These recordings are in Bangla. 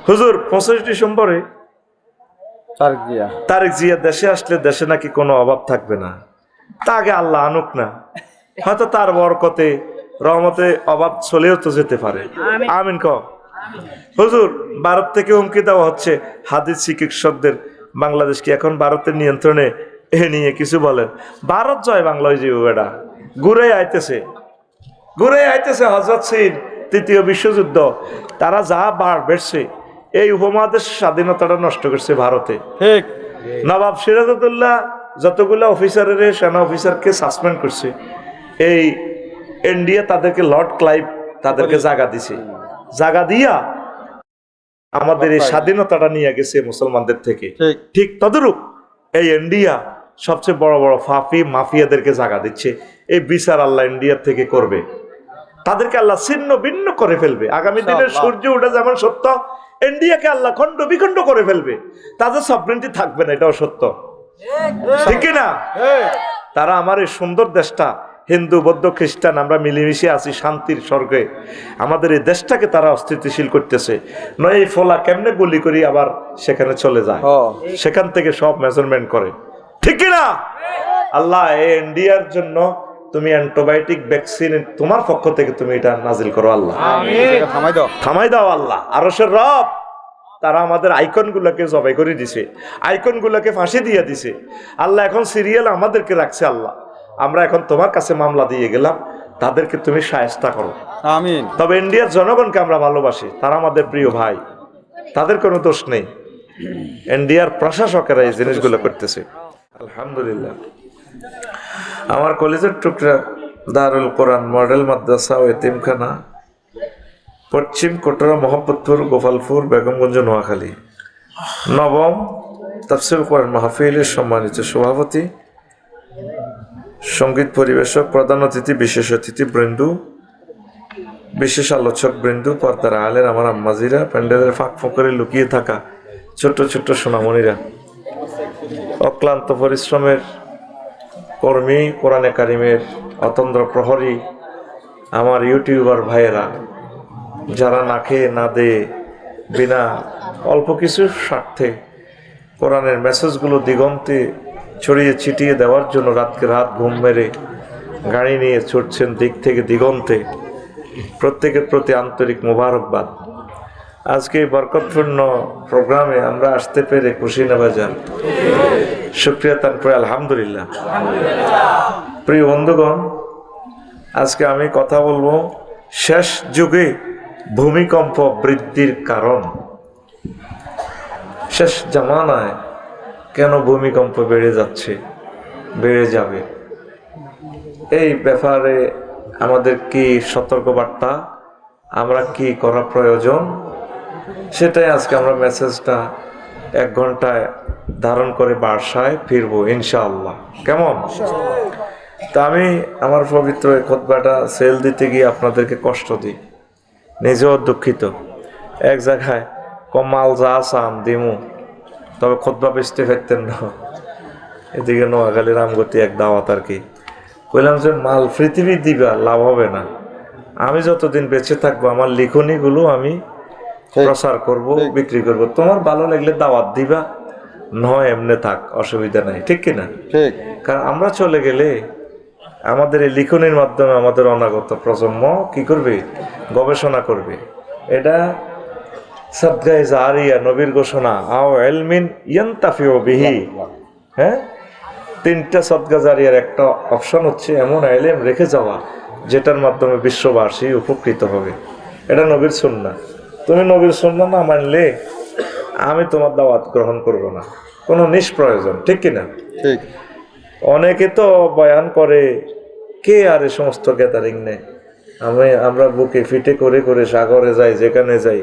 হুজুর 25 ডিসেম্বরে তারেক জিয়া দেশে আসলে দেশে নাকি কোনো অভাব থাকবে না। তা আগে আল্লাহ আনুক না, হয়তো তার বরকতে রহমতে অভাব চলেও তো যেতে পারে। আমিন ক। হুজুর ভারত থেকে হুমকি দেওয়া হচ্ছে, হাদিস চিকিৎসকদের বাংলাদেশ কি এখন ভারতের নিয়ন্ত্রণে? এ নিয়ে কিছু বলেন। ভারত জয় বাংলা ওই যে বেড়া ঘুরে আইতেছে হযরত সিন তৃতীয় বিশ্বযুদ্ধ। তারা যা বার বেড়ছে এই উপমহাদেশ স্বাধীনতাটা নষ্ট করছে ভারতে। ঠিক। নবাব সিরাজউদ্দৌলা যতগুলো অফিসারের সেনা অফিসারকে সাসপেন্ড করছে, এই ইন্ডিয়া তাদেরকে লর্ড ক্লাইভ তাদেরকে জায়গা দিছে, জায়গা দিয়া আমাদের এই স্বাধীনতাটা নিয়ে গেছে মুসলমানদের থেকে। ঠিক তদরূপ এই ইন্ডিয়া সবচেয়ে বড় বড় ফাফি মাফিয়াদেরকে জায়গা দিচ্ছে। এই বিচার আল্লাহ ইন্ডিয়ার থেকে করবে, তাদেরকে আল্লাহ ছিন্ন ভিন্ন করে ফেলবে। আগামী দিনের সূর্য ওঠা যেমন সত্য, ইন্ডিয়াকে আল্লাহ খণ্ড বিখণ্ড করে ফেলবে, তাদের সভরেন্টি থাকবে না, এটাও সত্য, ঠিক না? তারা আমার এই সুন্দর দেশটা, হিন্দু বৌদ্ধ খ্রিস্টান আমরা মিলেমিশে আছি শান্তির স্বর্গে, আমাদের এই দেশটাকে তারা অস্থিতিশীল করতেছে। নয় এই ফলা কেমনে গুলি করি আবার সেখানে চলে যায়, সেখান থেকে সব মেজারমেন্ট করে, ঠিক না? আল্লাহ এই ইন্ডিয়ার জন্য তুমি অ্যান্টিবায়োটিক ভ্যাকসিন তোমার পক্ষ থেকে তুমি এটা নাজিল করো আল্লাহ, থামাই দাও আল্লাহ। আরশের রব তারা আমাদের আইকন গুলাকে জবাই করে দিছে, আইকন গুলাকে ফাঁসি দিয়ে দিছে আল্লাহ। এখন সিরিয়াল আমাদেরকে রাখছে আল্লাহ, আমরা এখন তোমার কাছে মামলা দিয়ে গেলাম, তাদেরকে তুমি শায়েস্তা করো আমিন। তবে ইন্ডিয়ার জনগণকে আমরা ভালোবাসি, তারা আমাদের প্রিয় ভাই, তাদের কোনো দোষ নেই। ইন্ডিয়ার প্রশাসকেরা এই জিনিসগুলো করতেছে। আলহামদুলিল্লাহ। আমার কলেজের টুকরা দারুল কোরআন মডেল মাদ্রাসা ও এতিমখানা, পশ্চিম কোটরা, মোহাম্মদপুর, গোপালপুর, বেগমগঞ্জ, নোয়াখালী নবম তাফসীর কোরআন মাহফিলের সম্মানিত সভাপতি, সঙ্গীত পরিবেশক, প্রধান অতিথি, বিশেষ অতিথি বৃন্দ, বিশেষ আলোচক বৃন্দ, পর্দার আলের আমার আম্মাজিরা, প্যান্ডেলের ফাঁক ফোকরে লুকিয়ে থাকা ছোট্ট ছোট্ট সোনামণিরা, অক্লান্ত পরিশ্রমের কর্মী, কোরআনে কারিমের অতন্দ্র প্রহরী আমার ইউটিউবার ভাইয়েরা, যারা না খেয়ে না দেয়ে বিনা অল্প কিছু স্বার্থে কোরআনের মেসেজগুলো দিগন্তে ছড়িয়ে ছিটিয়ে দেওয়ার জন্য রাতকে রাত ঘুম মেরে গাড়ি নিয়ে ছুটছেন দিক থেকে দিগন্তে, প্রত্যেকের প্রতি আন্তরিক মোবারকবাদ। আজকে এই বরকতপূর্ণ প্রোগ্রামে আমরা আসতে পেরে খুশি না বাজান? শুকরিয়া তান করে আলহামদুলিল্লাহ। প্রিয় বন্ধুগণ, আজকে আমি কথা বলবো শেষ যুগে ভূমিকম্প বৃদ্ধির কারণ। শেষ জামানায় কেন ভূমিকম্প বেড়ে যাচ্ছে, বেড়ে যাবে, এই ব্যাপারে আমাদের কি সতর্কবার্তা, আমরা কি করা প্রয়োজন, সেটাই আজকে আমরা মেসেজটা 1 ঘন্টায় ধারণ করে বাসায় ফিরবো ইনশাআল্লাহ। কেমন? তা আমি আমার পবিত্র এই খুতবাটা সেল দিতে গিয়ে আপনাদেরকে কষ্ট দিই, নিজেও দুঃখিত। এক জায়গায় কমাল যা চাম দিমু, তবে খুতবা বেচতে ফেরতেন না। এদিকে নোয়াখালী রামগতি এক দাওয়াত আর কি, বললাম যে মাল পৃথিবী দিবা লাভ হবে না, আমি যতদিন বেঁচে থাকবো আমার লিখনীগুলো আমি প্রচার করব, বিক্রি করব, তোমার ভালো লাগলে দাওয়াত দিবা, নয় এমনি থাক, অসুবিধা নাই, ঠিক কিনা? ঠিক। কারণ আমরা চলে গেলে আমাদের এই লিখনের মাধ্যমে আমাদের অনাগত প্রজন্ম কি করবে? গবেষণা করবে। এটা সাদগায়ে জারিয়া, নবীর ঘোষণা, আও ইলমিন ইয়ানতাফিউ বিহি। হ্যাঁ, 3টা সাদগা জারিয়ার একটা অপশন হচ্ছে এমন ইলম রেখে যাওয়া যেটার মাধ্যমে বিশ্ববাসী উপকৃত হবে। এটা নবীর সুন্নাহ। তুমি নবীর সুন্নাহ না মানলে আমি তোমার দাওয়াত গ্রহণ করব না, কোনো নিষ্প্রয়োজন, ঠিক কিনা? ঠিক। অনেকে তো বয়ান করে, কে আর এই সমস্ত গ্যাদারিং নেই, আমরা বুকে ফিটে করে করে সাগরে যাই, যেখানে যাই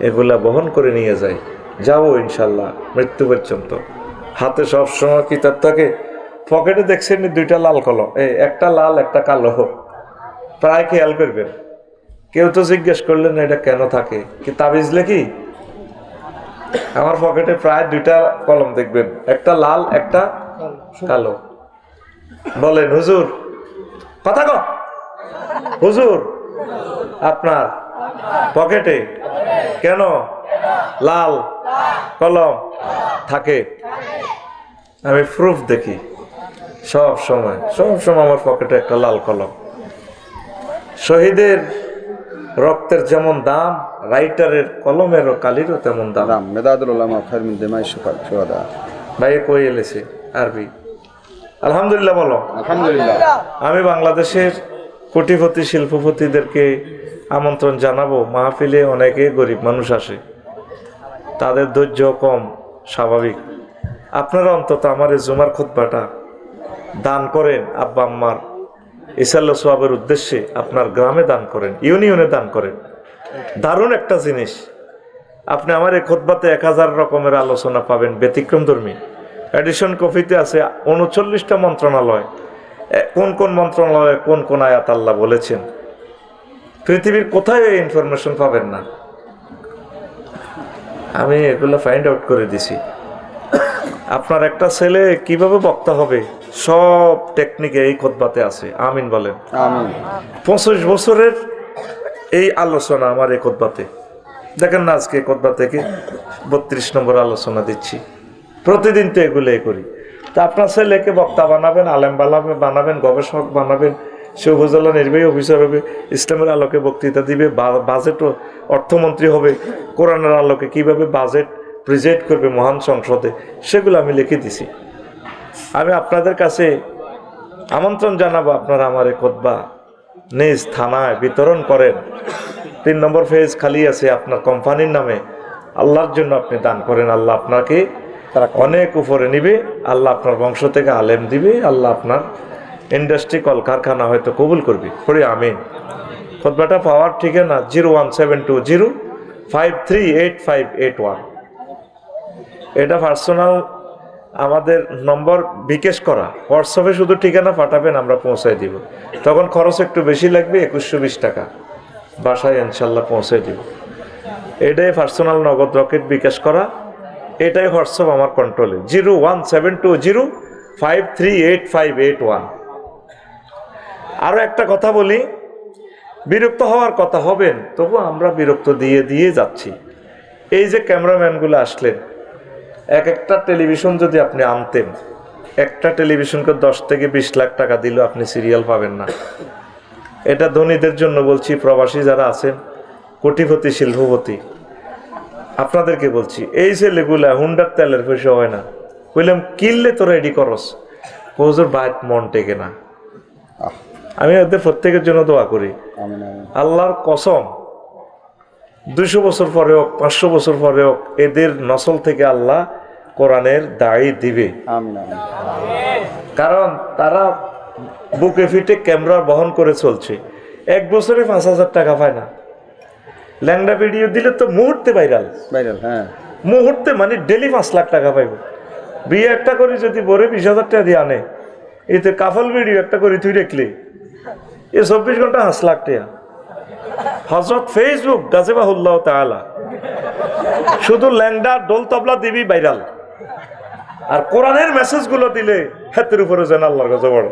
এগুলা বহন করে নিয়ে যাই, যাবো ইনশাল্লাহ মৃত্যু পর্যন্ত। হাতে সবসময় কিতাব থাকে, পকেটে দেখছেন 2টা লাল কলম, একটা লাল একটা কালো, প্রায় খেয়াল করবেন। কেউ তো জিজ্ঞেস করলেন এটা কেন থাকে, কি তাবিজ লেখি? আমার পকেটে প্রায় 2টা কলম দেখবেন, একটা লাল একটা কালো। বলেন হুজুর, কথা কও হুজুর, আপনার পকেটে? কেন? লাল কলম থাকে? আমি প্রুফ দেখি সব সময় আমার পকেটে একটা লাল কলম। শহীদের রক্তের যেমন দাম, রাইটারের কলমের ও কালিরও তেমন দাম। ভাই কই এলেছে আরবি? আলহামদুলিল্লাহ বলো। আলহামদুলিল্লাহ। আমি বাংলাদেশের কোটিপতি শিল্পপতিদেরকে আমন্ত্রণ জানাবো। মাহফিলে অনেকে গরিব মানুষ আসে, তাদের ধৈর্য কম, স্বাভাবিক। আপনারা অন্তত আমার এই জুমার খুতবাটা দান করেন, আব্বা আম্মার ইসাল্লা সোয়াবের উদ্দেশ্যে আপনার গ্রামে দান করেন, ইউনিয়নে দান করেন। দারুণ একটা জিনিস। আপনি আমার এই খুতবাতে 1000 রকমের আলোচনা পাবেন ব্যতিক্রমধর্মী। এডিশন কপিতে আছে 39টা মন্ত্রণালয়, কোন কোন মন্ত্রণালয়ে কোন কোন আয়াত আল্লাহ বলেছেন। পৃথিবীর কোথায় এই ইনফরমেশন পাবেন না। আমি এগুলো ফাইন্ড আউট করে দিছি। আপনার একটা ছেলে কিভাবে বক্তা হবে সব টেকনিকে এই খুতবাতে আছে। আমিন বলেন। আমিন। 25 বছরের এই আলোচনা আমার এই খুতবাতে। দেখেন না আজকে খুতবা থেকে 32 নম্বর আলোচনা দিচ্ছি। প্রতিদিন তো এগুলোই করি। তা আপনার ছেলেকে বক্তা বানাবেন, আলেম বানাবেন, গবেষক বানাবেন, সে উপজেলা নির্বাহী অফিসার হবে, ইসলামের আলোকে বক্তৃতা দিবে, বাজেট অর্থমন্ত্রী হবে, কোরআনের আলোকে কিভাবে বাজেট প্রেজেন্ট করবে মহান সংসদে, সেগুলো আমি লিখে দিছি। আমি আপনাদের কাছে আমন্ত্রণ জানাবো, আপনারা আমার এই খুতবা নিজ থানায় বিতরণ করেন। 3 নম্বর পেজ খালি আছে আপনার কোম্পানির নামে। আল্লাহর জন্য আপনি দান করেন, আল্লাহ আপনাকে অনেক উপরে নিবে, আল্লাহ আপনার বংশ থেকে আলেম দিবে, আল্লাহ আপনার ইন্ডাস্ট্রি কলকারখানা হয়তো কবুল করবে। পড়ি আমিন। খুতবাটা পাওয়ার ঠিকানা 01720538581। এটা পার্সোনাল আমাদের নম্বর বিকাশ করা, হোয়াটসঅ্যাপে শুধু ঠিকানা পাঠাবেন, আমরা পৌঁছায় দিব। তখন খরচ একটু বেশি লাগবে, 2120 টাকা। বাসায় ইনশাল্লাহ পৌঁছায় দিব। এটাই পার্সোনাল নগদ রকেট বিকাশ করা, এটাই হোয়াটসঅ্যাপ আমার কন্ট্রোলে 01720538581। আরও একটা কথা বলি, বিরক্ত হওয়ার কথা হবেন, তবু আমরা বিরক্ত দিয়ে যাচ্ছি। এই যে ক্যামেরাম্যানগুলো আসলেন, একটা টেলিভিশন যদি আপনি আনতেন, একটা টেলিভিশনকে 10 থেকে 20 লাখ টাকা দিলেও আপনি সিরিয়াল পাবেন না। এটা ধনীদের জন্য বলছি, প্রবাসী যারা আছেন, কোটিপতি শিল্পপতি, আপনাদেরকে বলছি। এই ছেলেগুলা হুন্ডার তেলের পয়সা হয় না। বললাম কিনলে তো রেডি করস, হুজুর বাইক মন টেকে না। আমি ওদের প্রত্যেকের জন্য দোয়া করি, আল্লাহর কসম 200 বছর পরে হোক, 500 বছর পরে হোক, এদের নসল থেকে আল্লাহ কোরআনের দায়ী দিবে। কারণ তারা বুকে ফিটে ক্যামেরা বহন করে চলছে। 1 বছরে 5000 টাকা পায় না। ল্যাংড়া ভিডিও দিলে তো মুহূর্তে ভাইরাল। হ্যাঁ, মুহূর্তে মানে ডেলি 5 লাখ টাকা পাইব। বিয়ে একটা করে যদি বরে 20,000 টাকা দিয়ে আনে, এতে কাফল ভিডিও একটা করে তুই দেখলি এ 24 ঘন্টা 5 লাখ টাকা। হযরত ফেসবুক গাজিবাহুল্লাহ তাআলা শুধু ল্যাংড়া ডোল তবলা দিবি ভাইরাল, আর কোরআনের মেসেজগুলো দিলে হাতের উপরে যেন আল্লাহর গজব পড়ে।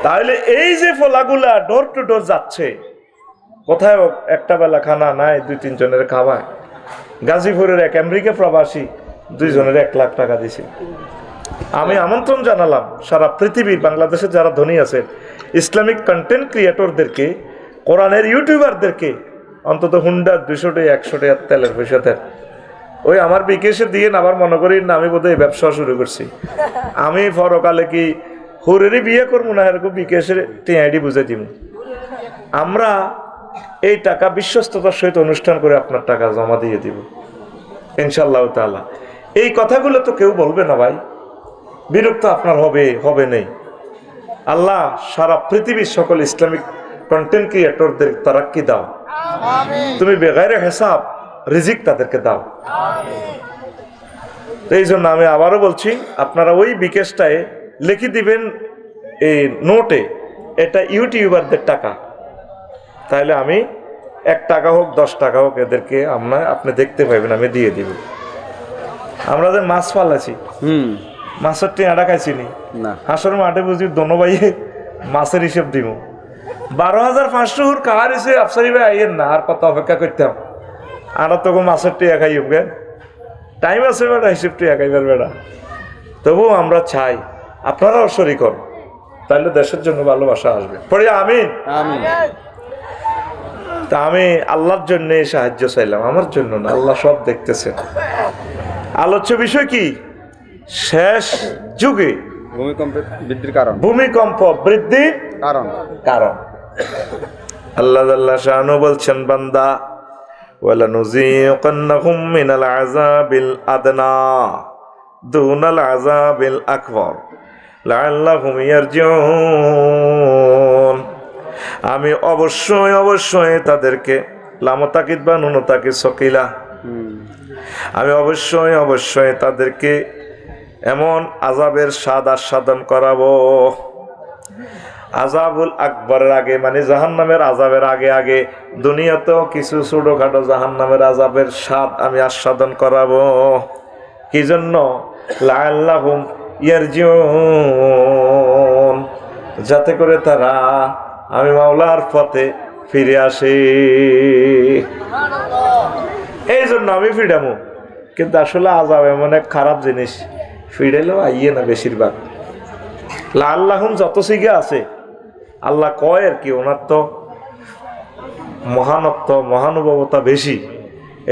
তাহলে এই যে ফলাগুলা ডোর টু ডোর যাচ্ছে, কোথায় একটা বেলা খানা নাই, 2-3 জনের খাওয়ায়। গাজীপুরের এক আমেরিকা প্রবাসী 2 জনের 1 লাখ টাকা দিছে। আমি আমন্ত্রণ জানালাম সারা পৃথিবীর বাংলাদেশে যারা ধনী আছে, ইসলামিক কন্টেন্ট ক্রিয়েটরদেরকে, কোরআনের ইউটিউবারদেরকে অন্তত হুন্ডা 200 টাকা 100 টাকা তেলের পয়সা দেন। ওই আমার বিকেশে দিয়ে আবার মনে করি না আমি বোধহয় ব্যবসা শুরু করছি। আমি পরকালে কি হুরেরই বিয়ে করবো না, এরকম বিকেশের টিআইডি বুঝে দিব। আমরা এই টাকা বিশ্বস্ততার সহিত অনুষ্ঠান করে আপনার টাকা জমা দিয়ে দিব ইনশাআল্লাহ তাআলা। এই কথাগুলো তো কেউ বলবে না ভাই, বিরক্ত আপনার হবে নেই। আল্লাহ সারা পৃথিবীর সকল ইসলামিক কন্টেন্ট ক্রিয়েটরদের তারাক্কি দাও, তুমি বেগাইরে হিসাব রিজিক তাদেরকে দাও। এই জন্য আমি আবারও বলছি, আপনারা ওই বিকেশটায় লিখে দিবেন এই নোটে, এটা ইউটিউবারদের টাকা। তাহলে আমি 1 টাকা হোক 10 টাকা হোক এদেরকে আপনি দেখতে পাইবেন, আমি দিয়ে দিব। আমরা যে মাছ পালাছি, মাছের টেঁয়াটা খাইছি নি, হাঁসের মাঠে বুঝি দোনো ভাইয়ে মাছের হিসেব দিব। 12,500 হুর কাহার এসে আফসারি ভাই আইয়েন না, আর কত অপেক্ষা করতাম। আর তো মাছের টিয়া খাই গে, টাইম আছে বেড়া, হিসেব টিয়া খাইবার বেড়া। তবু আমরা চাই আপনারাও শরীক হন, তাহলে দেশের জন্য ভালোবাসা আসবে। পড়ি আমিন। তা আমি আল্লাহর জন্য সাহায্য চাইলাম, আমার জন্য না, আল্লাহ সব দেখতেছেন। আলোচ্য বিষয় কি? শেষ যুগে ভূমিকম্প বৃদ্ধির কারণ। আল্লাহ শানু বলছেন, বান্দা ওয়ালানুযীকান্নাহুম মিনাল আযাবিল আদনা দুনাল আযাবিল আকবার লাআল্লাহুম ইয়ারজিউন। আমি অবশ্যই তাদেরকে লামতাকিদ বা নুনতাকিদ সকিলা, আমি অবশ্যই তাদেরকে এমন আযাবের স্বাদ আস্বাদন করাবো। আযাবুল আকবরের আগে মানে জাহান্নামের আযাবের আগে দুনিয়াতেও কিছু ছোটখাটো জাহান্নামের আযাবের স্বাদ আমি আস্বাদন করাবো। কি জন্য? লাআল্লাহুম ইয়ারজিউন, যাতে করে তারা আমি মাওলার পথে ফিরে আসে। এই জন্য আমি ফিরামু। কিন্তু আসলে আযাব এমন এক খারাপ জিনিস, ফিরেলেও আইয়ে না বেশিরভাগ। লাআল্লাহুম যত সিগে আছে আল্লাহ কয় আর কি, ওনার তো মহানত্ব মহানুভবতা বেশি,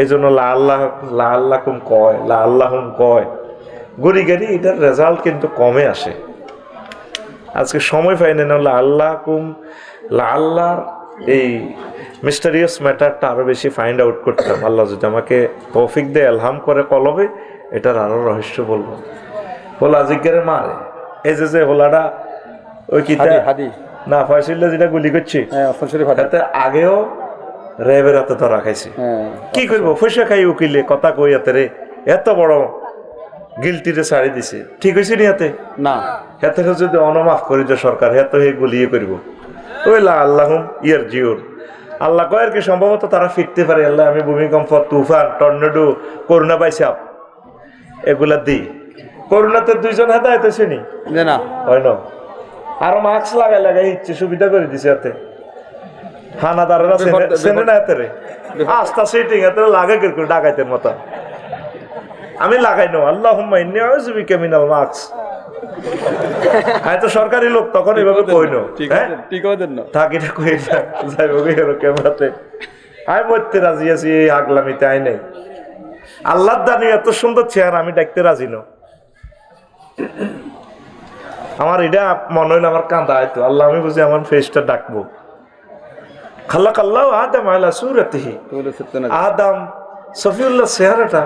এই জন্য লাআল্লাহুম কয় গড়ি গাড়ি এটার রেজাল্ট কিন্তু কমে আসে। আজকে সময় পাই না, আল্লাহর এই মিস্টারিয়াস ম্যাটারটা আরো বেশি ফাইন্ড আউট করতাম। আল্লাহ যদি আমাকে তৌফিক দেয়, এলহাম করে কলবে, এটার আরো রহস্য বলবো। হোলা জিজ্ঞারে মারে, এই যে হোলাটা ওই কিতা না ফয়সিল্লা যেটা গুলি করছে, আগেও রেবের হাতে ধরা খাইছে। কি করবো, পয়সা খাই উকিলে কথা কই হাতে রে, এত বড় গিলটিরে ছাড়ি দিছে, ঠিক হয়েছে নি হাতে না, হাতে যদি অনমাফ করি যে সরকার, হাতে হে গুলিয়ে করবো। ওই আল্লাহুম ইয়ারজিউন, আল্লাহ কয় আর কি সম্ভবত তারা ফিরতে পারে। আল্লাহ আমি ভূমিকম্প, তুফান, টর্নেডো, করোনা পাইছাপ এগুলা দিই। করোনাতে 2 জন হেদায়েত হয়েছে নি না, হয় না? আরো মাস্ক লাগাই ইচ্ছে সুবিধা করে দিছে হাতে। হানাদারেরা চেনে না হাতে রে, আস্তা সেটিং হাতে লাগে কিরকম ডাকাইতের মতো। আমি লাগাই নো আল্লাহুম্মা ইন্নী আউযু বিকা মিনাল মাস্ক। হয়তো সরকারি লোক তখন এভাবে কইনো, ঠিক হয় দেন না থাকি না কই যাইব গেরো ক্যামেরাতে। আমি মরতে রাজি আছি, এই আগলামিতে আই নাই। আল্লাহর দানি এত সুন্দর চেহারা, আমি দেখতে রাজি না। আমার এটা মনে হইলে আমার কান্দা হয়তো, আল্লাহ আমি বুঝি আমার ফেসটা ডাকবো। খাল্লাকাল্লাহু আদম আলা সূরাতিহি, আদম সফিউল্লাহ চেহারাটা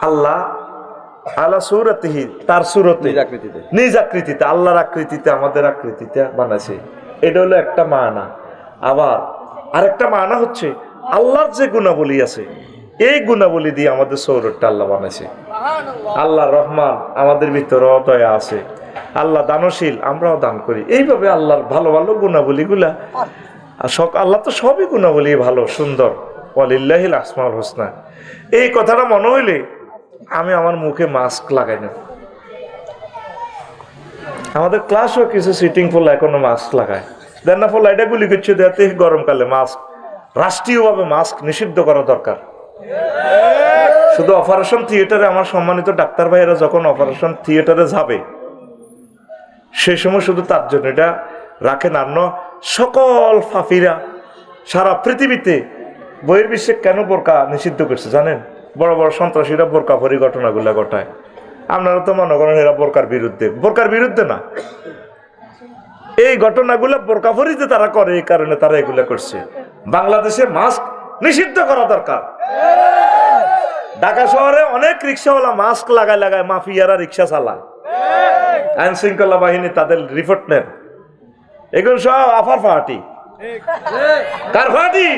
আল্লাহ আলা সূরাতিহি, তার সূরতে নিজ আকৃতিতে, আল্লাহর আকৃতিতে আমাদের আকৃতিতে বানাইছে। এটা হলো একটা মানা। আবার আরেকটা মানা হচ্ছে আল্লাহর যে গুণাবলী আছে, এই গুণাবলী দিয়ে আমাদের সৌরটা আল্লাহ বানাইছে। আল্লাহ রহমান, আমাদের ভিতরে দয়া আছে। আল্লাহ দানশীল, আমরাও দান করি। এইভাবে আল্লাহর ভালো ভালো গুণাবলী গুলা, আল্লাহ তো সবই গুণাবলী ভালো সুন্দর, ওয়ালিল্লাহিল আসমাউল হুসনা। এই কথাটা মনে হইলে আমি আমার মুখে মাস্ক লাগাই না। আমাদের ক্লাসও কিছু সিটিং ফল এখনো মাস্ক লাগায় দেন না, ফল এটা গুলি করছে দেয়াতে গরমকালে মাস্ক, রাষ্ট্রীয়ভাবে মাস্ক নিষিদ্ধ করা দরকার। শুধু অপারেশন থিয়েটারে আমার সম্মানিত ডাক্তার ভাইয়েরা যখন অপারেশন থিয়েটারে যাবে, সেই সময় শুধু তার জন্য এটা রাখেন। আর সকল ফাফিরা সারা পৃথিবীতে বহির্বিশ্বে কেন বোরকা নিষিদ্ধ করছে জানেন? বড় বড় সন্ত্রাসীরা বোরকা ভরি ঘটনাগুলা ঘটায়। আপনারা তো মনে করেন এরা বোরকার বিরুদ্ধে না, এই ঘটনাগুলা বোরকা ভরিতে তারা করে, এই কারণে তারা এগুলা করছে। বাংলাদেশে মাস্ক নিষিদ্ধ করা দরকার। ঢাকা শহরে অনেক রিক্সাওয়ালা মাস্ক লাগায় মাফিয়ারা রিক্সা চালায়, আইন শৃঙ্খলা বাহিনী তাদের রিপোর্ট নেন। এগুলো সব আফার ফাটি, কার ফাটি?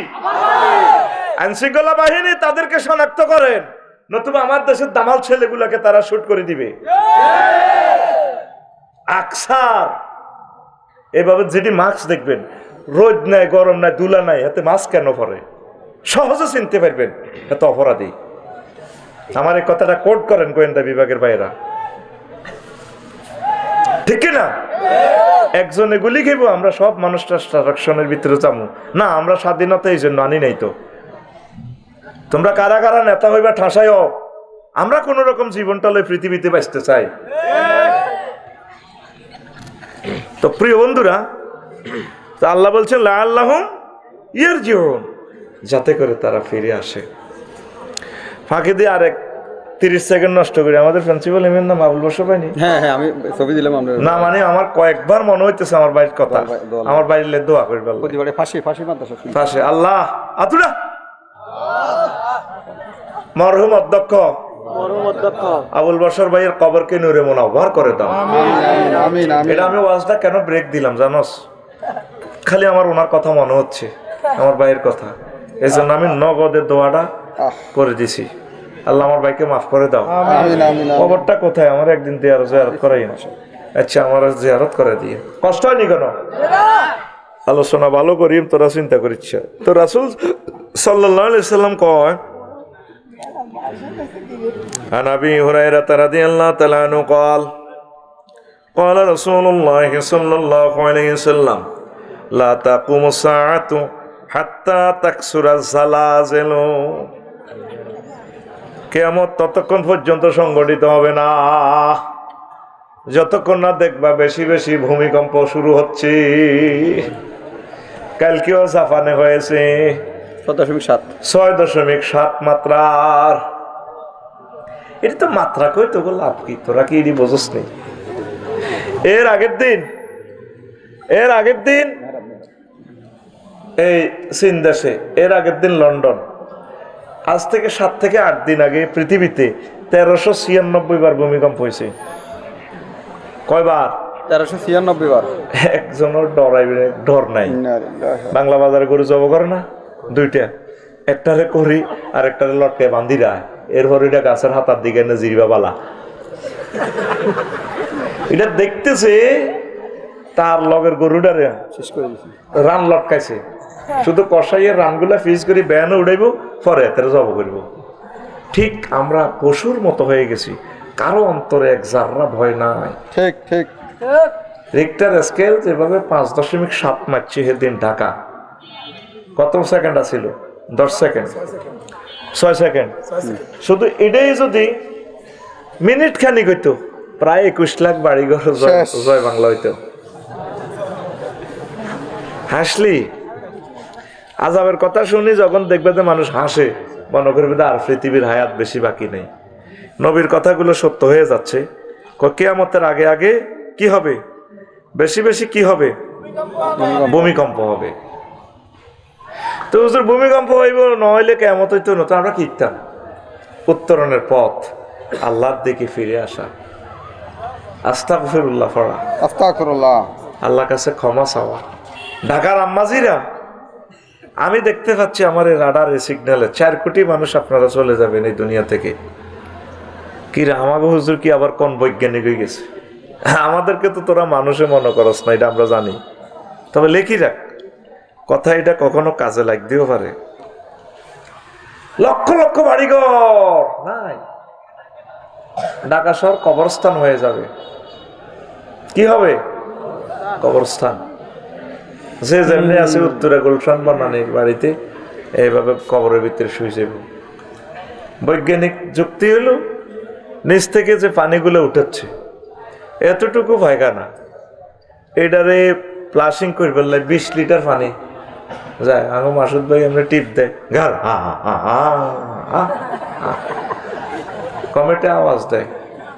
আইন শৃঙ্খলা বাহিনী তাদেরকে শনাক্ত করেন, নতুবা আমার দেশের দামাল ছেলেগুলোকে তারা শুট করে দিবে। আকসার এভাবে যেটি মাস্ক দেখবেন, রোদ নাই, গরম নাই, দুলা নাই, এতে মাস্ক কেন পরে? সহজে চিনতে পারবেন এত অপরাধী। আমার এই কথাটা কোট করেন গোয়েন্দা বিভাগের বাইরা, ঠিক কিনা? একজনে গুলি খেব আমরা সব মানুষ ট্রান্সট্রাকশনের ভিতরে যাবো না, আমরা স্বাধীনতা এই জন্য আনি নাই তো। তোমরা কারা কারা নেতা হইবা ঠাসাইও, আমরা কোন রকম জীবনটা লই পৃথিবীতে বাঁচতে চাই। তো প্রিয় বন্ধুরা, আল্লাহ বলছেন লাআল্লাহুম ইয়ারজিউন, যাতে করে তারা ফিরে আসে। ফাঁকি দিয়ে আরেক 30 সেকেন্ড নষ্ট করে আমাদের প্রিন্সিপাল এমএন নাম আবুল বসর পাইনি। হ্যাঁ হ্যাঁ আমি ছবি দিলাম আমরা না মানে আমার কয়েকবার মনে হইতেছে আমার বাড়ির কথা, আমার বাড়ির দোয়া করবে আল্লাহ। প্রতিবারে ফাঁসি ফাঁসি মাদ্রাসা ফাঁসি আল্লাহ আতুরা মরহুম অধ্যক্ষ আবুল বসর ভাইয়ের কবরকে নূরে মুনাওয়ার করে দাও। আমিন আমিন। এটা আমি ওয়াজটা কেন ব্রেক দিলাম জানোস, খালি আমার ওনার কথা মনে হচ্ছে, আমার ভাইয়ের কথা, এই জন্য আমি নগদের দোয়াটা করে দিছি। আল্লাহ আমার ভাইকে মাফ করে দাও। আমিন আমিন। কবরটা কোথায়? আমার একদিন জিয়ারত করাই না। আচ্ছা আমার জিয়ারত করে দিয়ে কষ্ট হয়নি কেন? আলোচনা ভালো করি, তোরা চিন্তা করিস। তো রাসূল সাল্লাল্লাহু আলাইহি সাল্লাম কয়, عن أبي هريرة رضي الله تعالى عنه قال قال رسول الله صلى الله عليه وسلم لا تقوم الساعة حتى تكسر الزلازل। কিয়ামত ততক্ষণ পর্যন্ত সংগঠিত হবে না যতক্ষণ না দেখবা বেশি বেশি ভূমিকম্প শুরু হচ্ছে। কালকেও জাপানে হয়েছে 6.7 মাত্রার। এটা তো মাত্রা কই তো লাভ কি, তোরা কি এটি বোঝস নেই? এর আগের দিন এই চীন দেশে, এর আগের দিন লন্ডন। আজ থেকে 7 থেকে 8 দিন আগে পৃথিবীতে 1396 বার ভূমিকম্প হয়েছে। কয়বার? 1396 বার। একজনের ডর নাই। বাংলা বাজারে গরু জব করে না, 2টা, একটারে করি আর একটারে লটকে বান্ধি রায়। এরপর এটা গাছের হাতার দিকে এনে জিরিবা বালা, এটা দেখতেছে তার লগের গরুটারে শেষ করে দিছি, রান লটকাইছে। শুধু কষাইয়ের রানগুলা ফিজ করে ব্যানে উড়াইব, পরে এতে জব করব। ঠিক আমরা পশুর মতো হয়ে গেছি, কারো অন্তরে এক জাররা ভয় নাই। ঠিক ঠিক। রিক্টার স্কেল যেভাবে 5.7 মারছে সেদিন ঢাকা, কত সেকেন্ড আছিল? 10 সেকেন্ড, 6 সেকেন্ড। শুধু এটাই যদি মিনিট খানিক হইতো, প্রায় 21 লাখ বাড়িঘর জয় বাংলা হইতো। হাসলি আজাবের কথা শুনি যখন দেখবে যে মানুষ হাসে, মনে করবে আর পৃথিবীর হায়াত বেশি বাকি নেই। নবীর কথাগুলো সত্য হয়ে যাচ্ছে। কিয়ামতের আগে আগে কি হবে? বেশি বেশি কি হবে? ভূমিকম্প হবে। তো হুজুর ভূমিকম্প হইব নহলে কিয়ামত হইতো না, তো আমরা কি করতাম? উত্তরণের পথ আল্লাহর দিকে ফিরে আসা, আস্তাগফিরুল্লাহ পড়া, আস্তাগফিরুল্লাহ, আল্লাহর কাছে ক্ষমা চাওয়া। ঢাকার আম্মাজিরা, আমি দেখতে পাচ্ছি আমার এই রাডারে সিগন্যালে 4 কোটি মানুষ আপনারা চলে যাবেন এই দুনিয়া থেকে। কি রে আমাকে হুজুর কি আবার কোন বৈজ্ঞানিক হয়ে গেছে? আমাদেরকে তো তোরা মানুষে মনে করস না, এটা আমরা জানি। তবে লেখি রাখ কথা, এটা কখনো কাজে লাগতেও পারে। লক্ষ লক্ষ বাড়িঘর নাই, ঢাকা শহর কবরস্থান হয়ে যাবে। কি হবে? কবরস্থান। যে যেমনি আছে উত্তরে গুলশান বানানির বাড়িতে, এইভাবে কবরের ভিতরে শুয়ে যাব। বৈজ্ঞানিক যুক্তি হলো নিচ থেকে যে পানিগুলো উঠেছে এতটুকু পায়খানা, এটারে প্লাশিং করে ফেললে 20 লিটার পানি যায়। আগে মাসুদ ভাই এমনি টিপ দেয়, ঘর কমেটে আওয়াজ দেয়।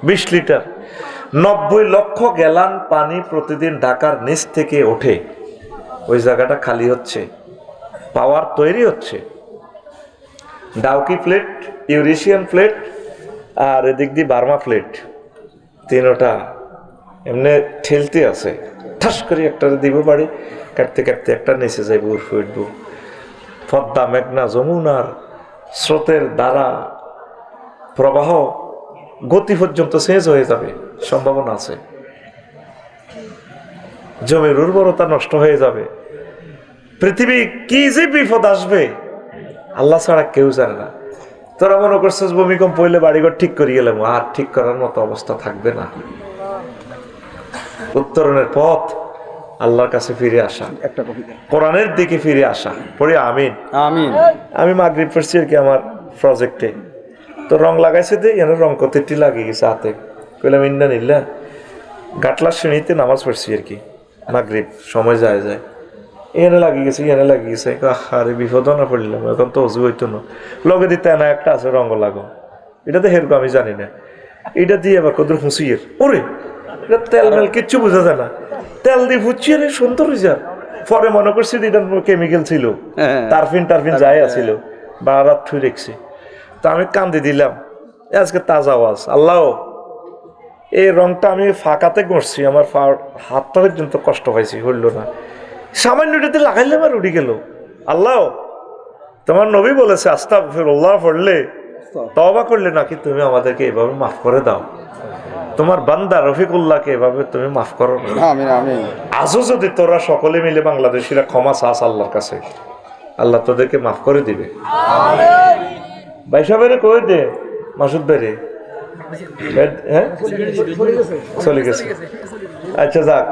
20 লিটার, 90 লক্ষ গ্যালন পানি প্রতিদিন ঢাকার নিচ থেকে ওঠে। ওই জায়গাটা খালি হচ্ছে, পাওয়ার তৈরি হচ্ছে। ডাউকি প্লেট, ইউরেশিয়ান প্লেট আর এদিক দিয়ে বার্মা প্লেট, তিনটা এমনি ঠেলতে আছে। ঠাস করে একটা দিব বাড়ি, কাটতে কাটতে একটা নিচে যাইব, উর্ফে উঠবো। পদ্মা, মেঘনা, যমুনার স্রোতের দ্বারা প্রবাহ গতি পর্যন্ত চেঞ্জ হয়ে যাবে, সম্ভাবনা আছে। জমির উর্বরতা নষ্ট হয়ে যাবে। পৃথিবী কি যে বিপদ আসবে আল্লাহ ছাড়া কেউ জানে না। তোরা মনে করছিস ভূমিকম্প হইলে বাড়িঘর ঠিক করে গেলাম, আর ঠিক করার মতো অবস্থা থাকবে না। উত্তরণের পথ আল্লাহর কাছে ফিরে আসা, একটা কপি দেন। কোরআনের দিকে ফিরে আসা। পড়ি আমিন। আমিন। আমি মাগরিব পড়ছি আর কি আমার প্রজেক্টে, তো রং লাগাইছে দিয়ে এখানে রং কতিটি লাগিয়ে গেছে হাতে, কইলাম ইন্না নিল্লা গাটলার শ্রেণীতে নামাজ পড়ছি আর কি, মাগরিব সময় যায় যায়, এখানে লাগিয়ে গেছে এখানে লাগিয়ে গেছে। আরে বিপদ না পড়লাম, এখন তো অজু হইতো না, লগে দিতে না একটা আছে রঙ লাগো, এটা তো হেরকম আমি জানি না, এটা দিয়ে আবার কত হুঁচিয়ের ওরে এটা তেল মেল কিচ্ছু বোঝা যায় না, তেল দিয়ে ফুচিয়ে সুন্দর হয়ে যায়। পরে মনে করছি এটা কেমিক্যাল ছিল, টারফিন যাই আছিল, বা রাত থুই রেখছি। তা আমি কান্দি দিলাম, আজকে তাজা আওয়াজ আল্লাহ, এই রংটা আমি ফাঁকাতে করছি, আমার হাতটা পর্যন্ত কষ্ট পাইছি, হইল না, সামান্য এটাতে লাগাইলাম আর উড়ে গেল। আল্লাহ তোমার নবী বলেছে আস্তাগফিরুল্লাহ পড়লে, তওবা করলে নাকি তুমি আমাদেরকে এভাবে মাফ করে দাও, তোমার বান্দা রফিকুল্লাহকে এভাবে তুমি মাফ করো না। আমিন আমিন। আজও যদি তোরা সকলে মিলে বাংলাদেশিরা ক্ষমা চাস আল্লাহর কাছে, আল্লাহ তোদেরকে মাফ করে দিবে। বাইশা বেড়ে কই দে মাসুদ বেড়ে, হ্যাঁ চলে গেছে। আচ্ছা যাক,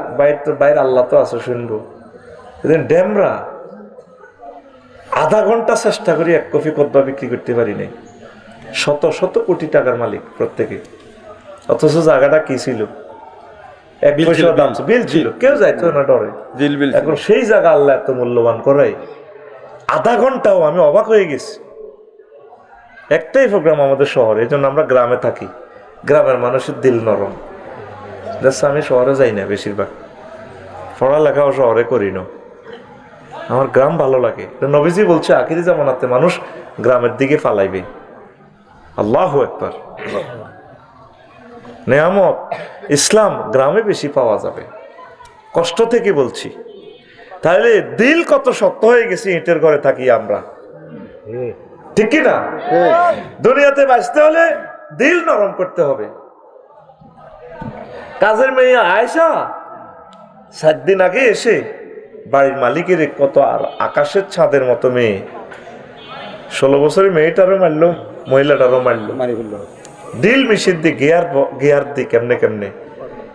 বাইরে আল্লাহ তো আছে, শুনবো। ডেমরা আধা ঘন্টা চেষ্টা করি এক কপি কদবা বিক্রি করতে পারি নাই, শত শত কোটি টাকার মালিক প্রত্যেকে, অথচ জায়গাটা কি ছিল, এক পয়সা দাম বিল ছিল, কেউ যাইতো না ডরে। এখন সেই জায়গা আল্লাহ এত মূল্যবান করাই, আধা ঘন্টাও আমি অবাক হয়ে গেছি। একটাই প্রোগ্রাম আমাদের শহরে, এই জন্য আমরা গ্রামে থাকি, গ্রামের মানুষের দিল নরম। আমি শহরে যাই না, বেশিরভাগ পড়ালেখাও শহরে করি না, আমার গ্রাম ভালো লাগে। নবীজি বলছে আখিরি জামানাতে মানুষ গ্রামের দিকে ফালাইবে। আল্লাহু আকবার। নেয়ামত ইসলাম গ্রামে বেশি পাওয়া যাবে, কষ্ট থেকে বলছি। তাহলে দিল কত শক্ত হয়ে গেছে, ইটের ঘরে থাকি আমরা, ঠিক কি না? দুনিয়াতে বাঁচতে হলে দিল নরম করতে হবে। কাজের মেয়ে আয়েশা 7 দিন আগে এসে বাড়ির মালিকের কত আর আকাশের ছাদের মতো মেয়ে, 16 বছরের মেয়েটারও মারলো, মহিলাটারও মারলো, দিল মিশিয়ে দিয়ে গিয়ার দিয়ে কেমনে কেমনে।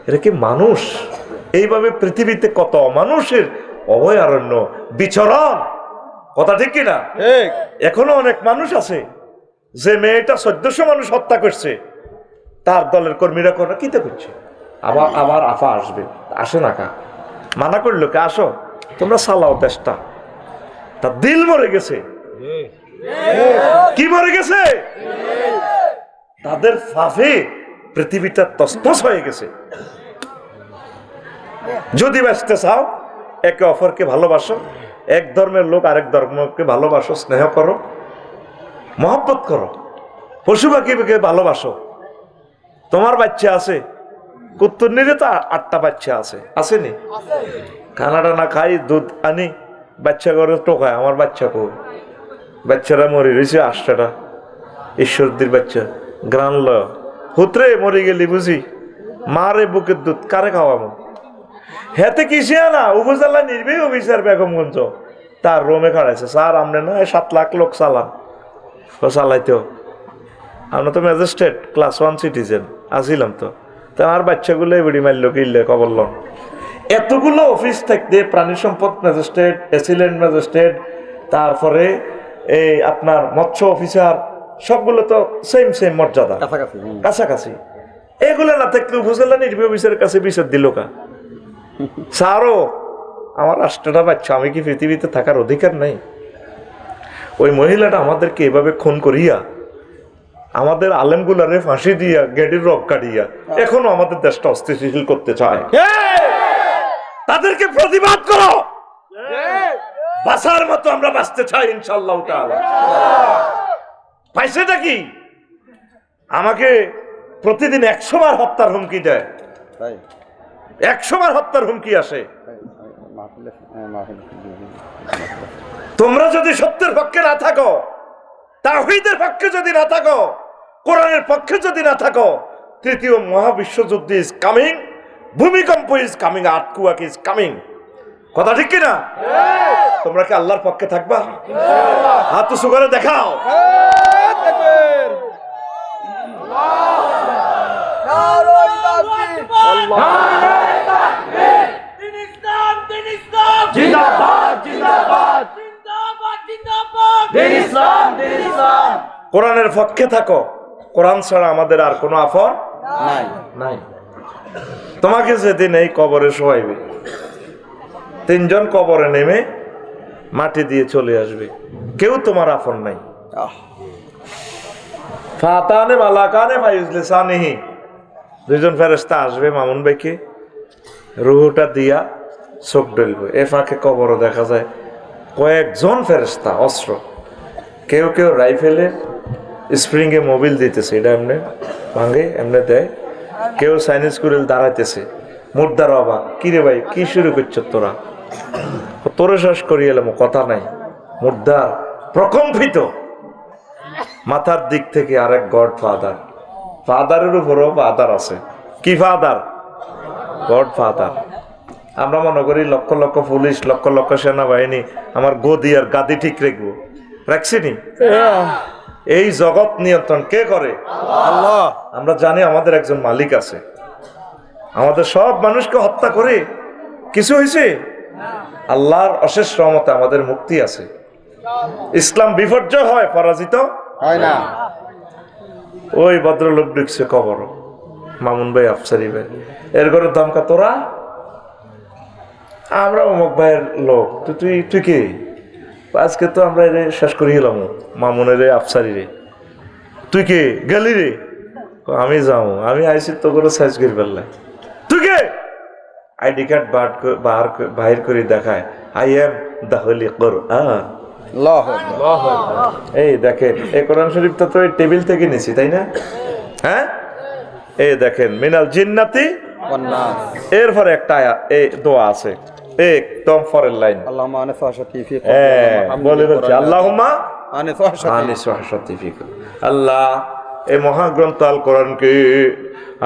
এটা কি মানুষ? এইভাবে পৃথিবীতে কত মানুষের অভয়ারণ্য বিচরণ, কথা ঠিক কিনা? এখনো অনেক মানুষ আছে যে মেয়েটা 1400 মানুষ হত্যা করছে, তার দলের কর্মীরা কোনো কিতে করছে, আবার আফা আসবে, আসে না কা, মানা করলো কে আসো তোমরা চালাও দেশটা। তার দিল মরে গেছে। কি মরে গেছে? তাদের ফাফে পৃথিবীটা তছনছ হয়ে গেছে। যদি বাঁচতে চাও, একে অপরকে ভালোবাসো, এক ধর্মের লোক আরেক ধর্মকে ভালোবাসো, স্নেহ করো, মহব্বত করো, পশু পাখিকে ভালোবাসো। তোমার বাচ্চা আছে, কুত্তুরনিরে তো 8টা বাচ্চা আছে, আসেনি? খানাটা না খাই, দুধ আনি, বাচ্চা করে টোকায়, আমার বাচ্চা কো, বাচ্চারা মরে রয়েছে 8টা, ঈশ্বরদীর বাচ্চা গ্রান ল হুতরে মরে গেলি বুঝি, মারে বুকের দুধ কারে খাওয়াবো? হেতে কিসে না উপজেলা নির্বাহী অফিসার বেগমগঞ্জ তার রোমে খাড়াইছে, স্যার আমনে না 7 লাখ লোক চালান, চালাইতেও আমরা তো ম্যাজিস্ট্রেট ক্লাস 1 সিটিজেন আসিলাম, তো আমার বাচ্চাগুলো এবিডি মারল কিনলে কবল। এতগুলো অফিস থাকতে প্রাণী সম্পদ ম্যাজিস্ট্রেট, অ্যাসিলেন্ট ম্যাজিস্ট্রেট, তারপরে এই আপনার মৎস্য অফিসার, সবগুলো তো সেম মর্যাদা, কাছাকাছি। এগুলো না থাকলে উপজেলা নির্বাহী অফিসারের কাছে বিচার দিল কা? স্যারও আমার 8টা বাচ্চা, আমি কি পৃথিবীতে থাকার অধিকার নাই? ওই মহিলাটা আমাদেরকে এভাবে খুন করিয়া, আমাদের আলেমগুলারে ফাঁসি দিয়া, গেডির রক কাটিয়া এখনো আমাদের দেশটা অস্থিতিশীল করতে চায়। তাদেরকে প্রতিবাদ করো, বাঁচার মতো আমরা বাঁচতে চাই ইনশাআল্লাহ তাআলা। পাইছেটা কি? আমাকে প্রতিদিন 100 বার হত্যার হুমকি দেয়, 100 বার হত্যার হুমকি আসে। তোমরা যদি সত্যের পক্ষে না থাকো, তাওহীদের পক্ষে যদি না থাকো, কোরআনের পক্ষে যদি না থাকো, 3য় মহাবিশ্বযুদ্ধ ইজ কামিং, ভূমিকম্প is coming, earthquake is coming. কথা ঠিক কিনা? তোমরা কি আল্লাহর পক্ষে থাকবা? হাত উঁচু করে দেখাও। কোরআনের পক্ষে থাকো, কোরআন ছাড়া আমাদের আর কোনো আপন নাই। নাই। তোমাকে যেদিন এই কবরে শোয়াইবে, তিনজন কবরে নেমে মাটি দিয়ে চলে আসবে, কেউ তোমার আপন নাই। আহ, ফাতানে মালাকানে ফাইজলিসানিহি, দুইজন ফেরেশতা আসবে মামুন ভাইকে রুহুটা দিয়া চোখ ডলবে। এ ফাঁকে কবরও দেখা যায় কয়েকজন ফেরেশতা অস্ত্র, কেউ কেউ রাইফেলের স্প্রিংয়ে মোবিল দিতেছে, এটা এমনি ভাঙে এমনি দেয়, কেউ চাইনিজ কুড়িল দাঁড়াইতেছে। মুর্দার অবাক, কিরে ভাই কি শুরু করছ তোরা? তোরে শেষ করিয়ে এলাম, কথা নাই। মুর্দার প্রকম্পিত, মাথার দিক থেকে আরেক গড ফাদার, ফাদারের উপরও ফাদার আছে। কি ফাদার? God father. আমরা মনে করি লক্ষ লক্ষ পুলিশ, লক্ষ লক্ষ সেনাবাহিনী আমার গদি আর গাদি ঠিক রাখবো, রাখছিনি? এই জগৎ নিয়ন্ত্রণ কে করে? আল্লাহ। আমরা জানি আমাদের একজন মালিক আছে। আমাদের সব মানুষকে হত্যা করে কিছু হয়েছে? আল্লাহর অশেষ রহমতে আমাদের মুক্তি আছে। ইসলাম বিপর্যয় হয়, পরাজিত হয় না। ওই ভদ্রলোক ঢুকছে কবর, মামুন ভাই, আফসারি ভাই, এর ঘরে দমকা তোরা, আমরা অমুক ভাইয়ের লোক, তুই তুই কি? আজকে তো আমরা এর শেষ করে গেলাম, মামুনের রে, আফসারি রে। তুই কে গেলি রে? আমি যাও, আমি আইসি তো করে সাইজ করে ফেললাম। তুই কে? আইডি কার্ড বাহির করে দেখায়, আই এম দা হোলি কোরআন। আল্লাহু আকবার। এই দেখেন, এই কোরআন শরীফটা তো এই টেবিল থেকে নিছি, তাই না? হ্যাঁ, এই দেখেন, মিনাল জিন্নাতি ওয়ান নাস। এরপরে একটা এই দোয়া আছে একদম পরের লাইন। আল্লাহুম্মা আনিস ওয়াহশাতি ফি বলে বলছে আল্লাহুম্মা আনিস ওয়াহশাতি। আনিস ওয়াহশাতি ফি। আল্লাহ এই মহাগ্রন্থ আল কোরআনকে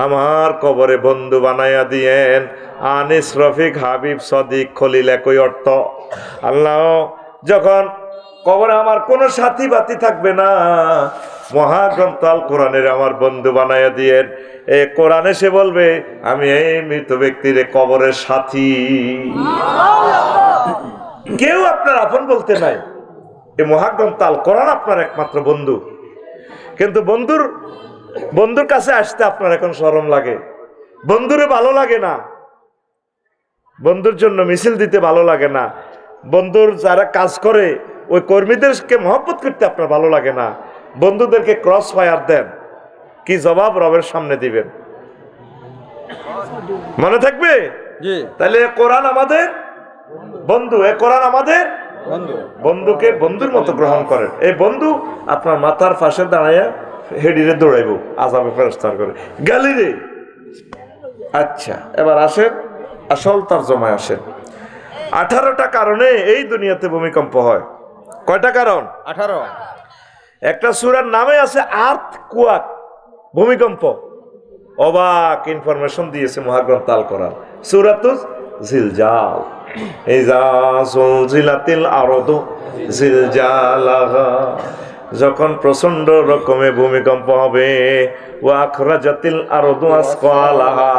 আমার কবরে বন্ধু বানাইয়া দিয়েন। আনিস, রফিক, হাবিব, সদিক, খলিল একই অর্থ। আল্লাহ যখন কবরে আমার কোনো সাথী বাতি থাকবে না, মহাগ্রন্থ আল কোরআনের আমার বন্ধু বানাইয়া দিয়েন। এ কোরআন এসে বলবে আমি এই মৃত ব্যক্তির কবরের সাথী। কেউ আপনার আপন বলতে নাই, এই মহাগ্রন্থ আল কোরআন আপনার একমাত্র বন্ধু। কিন্তু বন্ধুর কাছে আসতে আপনার এখন শরম লাগে, বন্ধুরে ভালো লাগে না, বন্ধুর জন্য মিছিল দিতে ভালো লাগে না, বন্ধুর যারা কাজ করে ওই কর্মীদেরকে মহব্বত করতে আপনার ভালো লাগে না, বন্ধুদেরকে ক্রস ফায়ার দেন, কি জবাব রবের সামনে দিবেন? মনে থাকবে? জি তাহলে এ কোরআন আমাদের বন্ধু, এ কোরআন আমাদের বন্ধু। বন্ধুকে বন্ধুর মতো গ্রহণ করেন। এই বন্ধু আপনার মাথার পাশে দাঁড়াইয়া হেডিরে দৌড়াইব আযাবে ফেরেশতার করে, গালি রে। আচ্ছা, এবার আসেন আসল তরজমায় আসেন। 18টা কারণে এই দুনিয়াতে ভূমিকম্প হয়। কয়টা কারণ? 18। একটা সূরার নামে আছে আর্থ কুয়াক, ভূমিকম্প। অবাক ইনফরমেশন দিয়েছে মহাগ্রন্থ আল কোরআন। সূরাতুজ জিলজাল, ইযা যুলজিলাতিল আরদু জিলজালাহা, যখন প্রচন্ড রকমের ভূমিকম্প হবে। ওয়া আখরাজাতিল আরদু আসকালাহা,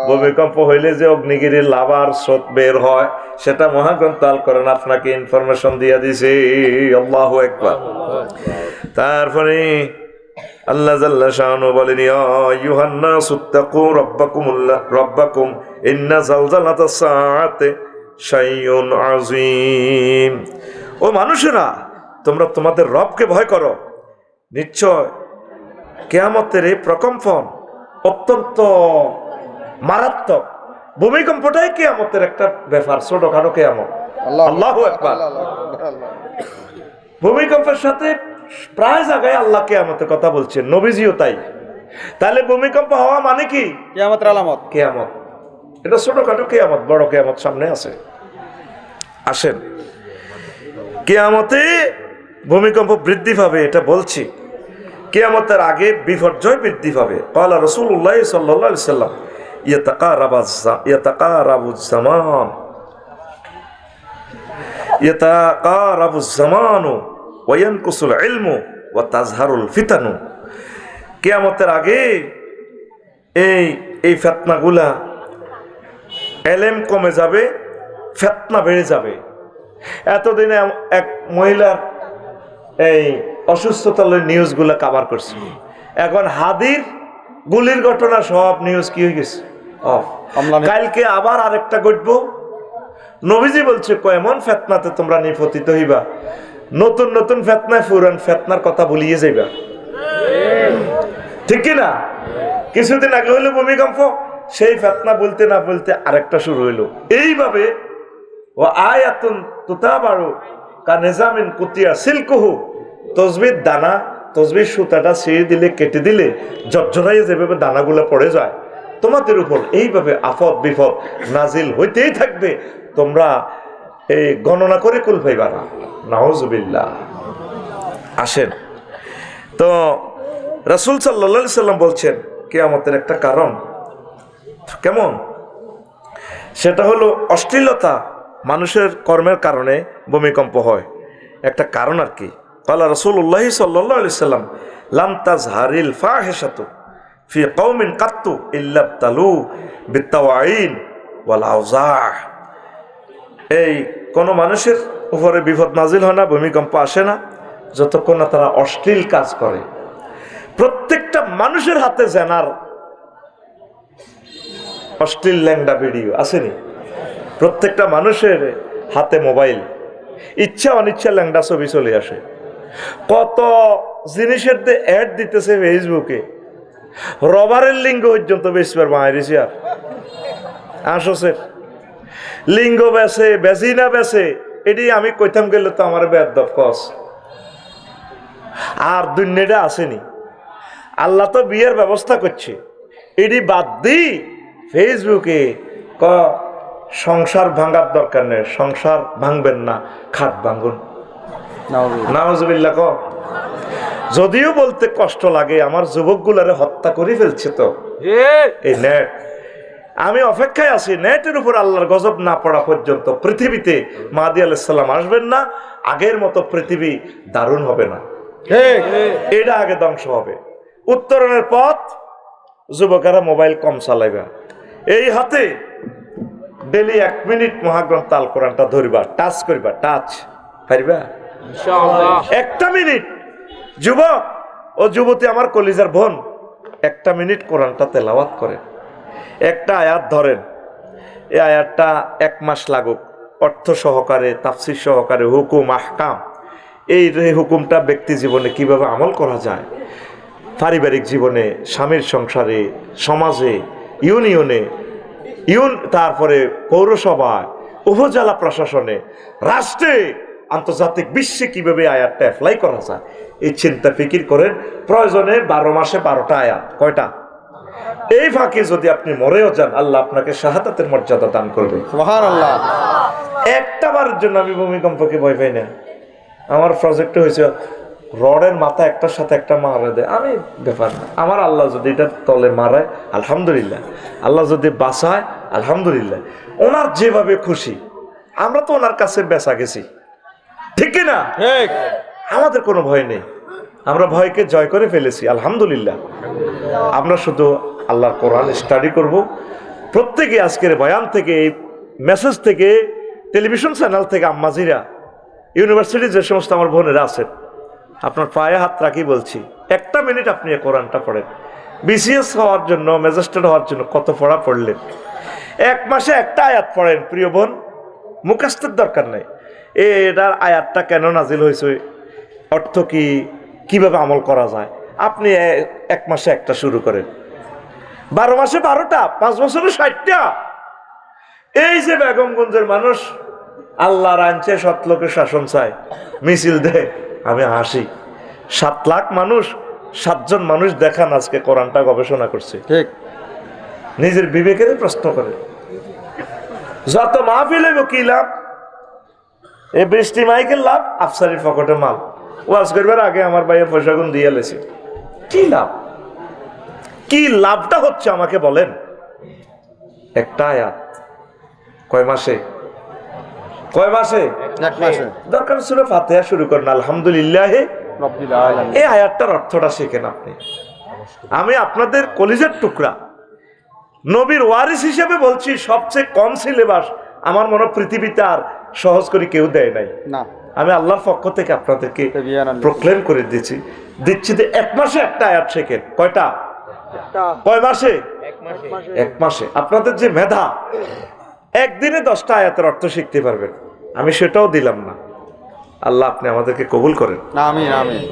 ভূমিকম্প হইলে যে অগ্নিগিরির লাভার স্রোত বের হয়, সেটা মহাগ্রন্থ আল কোরআন আপনাকে ইনফরমেশন দিয়ে দিছে। আল্লাহু আকবার। তারপরে আল্লাহ জাল্লা শাআনু বলেন, ইয়া আইয়ুহান নাসু তাকু রাব্বাকুম ইন্না জালজালাতাস সাআতি শাইউন আযীম। ও মানুষেরা, তোমরা তোমাদের রবকে ভয় করো, নিশ্চয় কিয়ামতের এই প্রকম্পন অত্যন্ত মারাত্মক। ভূমিকম্পটাই কিয়ামতের একটা ব্যাপার, ছোটখাটো কিয়ামত। আল্লাহু আকবার। ভূমিকম্পের সাথে প্রায় জায়গায় আল্লাহ কিয়ামতের কথা বলছেন, নবীজিও তাই। তাহলে ভূমিকম্প হওয়া মানে কি? কিয়ামতের আলামত। কিয়ামত। এটা ছোটখাটো কিয়ামত, বড় কিয়ামত সামনে আছে। আসেন, কিয়ামতে ভূমিকম্প বৃদ্ধি পাবে, এটা বলছি। কিয়ামতের আগে বিপর্যয় বৃদ্ধি পাবে। ক্বালা রাসূলুল্লাহ সাল্লাল্লাহু আলাইহি ওয়াসাল্লাম, ইয়াতাকারাবুজ জামানু ওয়া ইয়ানকুসুল ইলমু ওয়া তাজহারুল ফিতানু। কিয়ামতের আগে এই ফিতনাগুলা, এলেম কমে যাবে, ফিতনা বেড়ে যাবে। এতদিনে এক মহিলার এই অসুস্থতার নিউজগুলো কাভার করছে। এখন হাদির গুলির ঘটনা সব নিউজ কি হয়ে গেছে অফ। কালকে আবার আরেকটা ঘটবো। নবীজি বলছে এমন ফেতনাতে তোমরা নিপতিত হইবা, নতুন নতুন ফেতনায় পুরান ফেতনার কথা ভুলিয়ে যাইবা। ঠিক কিনা? কিছুদিন আগে হইলো ভূমিকম্প, সেই ফেতনা বলতে না বলতে আরেকটা শুরু হইলো। এইভাবে ও আয়াতুন তুতাবারু কা নিজামিন কুতিয়া সিলকুহু, তসবির দানা, তসবির সুতাটা ছিঁড়ে দিলে, কেটে দিলে জর্জরাইয়ে যেভাবে দানাগুলো পড়ে যায়, তোমাদের উপর এইভাবে আফত বিপদ নাজিল হইতেই থাকবে, তোমরা এই গণনা করে কুল পাইবা না। নাউজুবিল্লাহ। আসেন তো রাসূল সাল্লাল্লাহু আলাইহি সাল্লাম বলছেন কিয়ামতের একটা কারণ কেমন, সেটা হলো অশ্লীলতা। মানুষের কর্মের কারণে ভূমিকম্প হয়, একটা কারণ আর কি। ক্বালা রাসূলুল্লাহ সাল্লাল্লাহু আলাইহি সাল্লাম লাম তাজহারিল ফাহিশাতু ফি কওমিন কাত্তু ইল্লা ইবতালু বিত্তাওয়াইন ওয়াল আওজা। এই কোন মানুষের উপরে বিপদ নাজিল হয় না, ভূমিকম্প আসে না, যতক্ষণ না তারা অশ্লীল কাজ করে। প্রত্যেকটা মানুষের হাতে জেনার অশ্লীল ল্যাংডা ভিডিও আসেনি? প্রত্যেকটা মানুষের হাতে মোবাইল, ইচ্ছা অনিচ্ছা ল্যাংডা ছবি চলে আসে। কত জিনিসের অ্যাড দিতেছে ফেসবুকে, রবারের লিঙ্গ পর্যন্ত বেশিবার মায়েরিছি। আর আসছের লিঙ্গ বেছে, বেশি না বেছে, এটি আমি কইতাম গেলে তো আমার বেদব কস। আর দুনিয়াটা আসেনি, আল্লাহ তো বিয়ের ব্যবস্থা করছে, এটি বাদ দিই ফেসবুকে সংসার ভাঙার দরকার নেই, সংসার ভাঙবেন না, খাট ভাঙুন। নাউজুবিল্লাহ। যদিও বলতে কষ্ট লাগে, আমার যুবকগুলারে হত্যা করে ফেলছে তো এই নেট। আমি অপেক্ষায় আছি নেটের উপর আল্লাহর গজব না পড়া পর্যন্ত পৃথিবীতে মাহদী আলাইহিস সালাম আসবেন না, আগের মতো পৃথিবী দারুণ হবে না, এটা আগে ধ্বংস হবে। উত্তরণের পথ, যুবকেরা মোবাইল কম চালাইবা, এই হাতে ডেলি 1 মিনিট মহাগ্রন্থ আল কোরআনটা ধরবা, টাচ করবা, টাচ পারবা ইনশাআল্লাহ। 1টা মিনিট যুবক ও যুবতী আমার কলিজার বোন, 1টা মিনিট কোরআনটা তেলাওয়াত করেন, একটা আয়াত ধরেন, এই আয়াতটা 1 মাস লাগুক, অর্থ সহকারে, তাফসীর সহকারে, হুকুম আহকাম, এই হুকুমটা ব্যক্তি জীবনে কিভাবে আমল করা যায়, পারিবারিক জীবনে, স্বামীর সংসারে, সমাজে, ইউনিয়নে, তারপরে পৌরসভায়, উপজেলা প্রশাসনে, রাষ্ট্রে, আন্তর্জাতিক বিশ্বে কিভাবে আয়াতটা অ্যাপ্লাই করা যায়, এই চিন্তা ফিকির করেন। প্রয়োজনে 12 মাসে 12টা আয়াত, কয়টা? এই ফাঁকে যদি আপনি মরেও যান, আল্লাহ আপনাকে শাহাদাতের মর্যাদা দান করবে। সুবহানাল্লাহ। একটা বারের জন্য আমি ভূমিকম্পকে ভয় পাই না। আমার প্রজেক্ট হয়েছে রডের মাথা একটার সাথে একটা মারা দেয়, আমি ব্যাপার না। আমার আল্লাহ যদি এটা তলে মারায় আলহামদুলিল্লাহ, আল্লাহ যদি বাঁচায় আলহামদুলিল্লাহ, ওনার যেভাবে খুশি। আমরা তো ওনার কাছে বেচা গেছি, ঠিক না? আমাদের কোনো ভয় নেই, আমরা ভয়কে জয় করে ফেলেছি আলহামদুলিল্লাহ। আমরা শুধু আল্লাহর কোরআন স্টাডি করব। প্রত্যেকে আজকের বয়ান থেকে, এই মেসেজ থেকে, টেলিভিশন চ্যানেল থেকে, আম্মাজিরা, ইউনিভার্সিটি যে সমস্ত আমার বোনেরা আছেন, আপনার পায়ে হাত রাখি বলছি, 1টা মিনিট আপনি কোরআনটা পড়েন। বিসিএস হওয়ার জন্য, ম্যাজিস্ট্রেট হওয়ার জন্য কত পড়া পড়লেন, 1 মাসে 1টা আয়াত পড়েন প্রিয় বোন, মুখস্থের দরকার নেই। এটার আয়াতটা কেন নাজিল হয়েছে, অর্থ কি, কিভাবে আমল করা যায়, আপনি 1 মাসে 1টা শুরু করেন, 12 মাসে 12টা, 5 বছরে 60টা। এই যে বেগমগঞ্জের মানুষ আল্লাহর আইনছে, 7 লোকের শাসন চায়, মিছিল দেয়, আমি হাসি। 7 লাখ মানুষ, 7 জন মানুষ দেখান আজকে কোরআনটা গবেষণা করছে, ঠিক? নিজের বিবেকের প্রশ্ন করে, যত মাহফিল হইব কি লাভ? এই বৃষ্টি মাইকের লাভ, আফসারির পকেটে মাল। ওয়াজ করবার আগে আমার ভাইয়ের পয়সা গুণ দিয়ে লেছে, কি লাভ? কি লাভটা হচ্ছে আমাকে বলেন? একটা আয়াত কয় মাসে? 1 মাসে। দরকার সূরা ফাতিহা শুরু করেন আলহামদুলিল্লাহ রাব্বিল আলামিন, এই আয়াতটার অর্থটা শিখেন আপনি। আমি আপনাদের কলিজার টুকরা নবীর ওয়ারিস হিসেবে বলছি, সবচেয়ে কম সিলেবাস আমার মনে পৃথিবীতে আর সহজ করে কেউ দেয় নাই। না, আমি আল্লাহর পক্ষ থেকে আপনাদেরকে তাবিয়ানান প্রক্লেম করে দিচ্ছি যে 1 মাসে একটা আয়াত শেখেন। কয়টা? কয় মাসে? 1 মাসে। আপনাদের যে মেধা, একদিনে 10টা আয়াতের অর্থ শিখতে পারবেন। আমি সেটাও দিলাম না। আল্লাহ আপনি আমাদেরকে কবুল করেন। আমিন আমিন।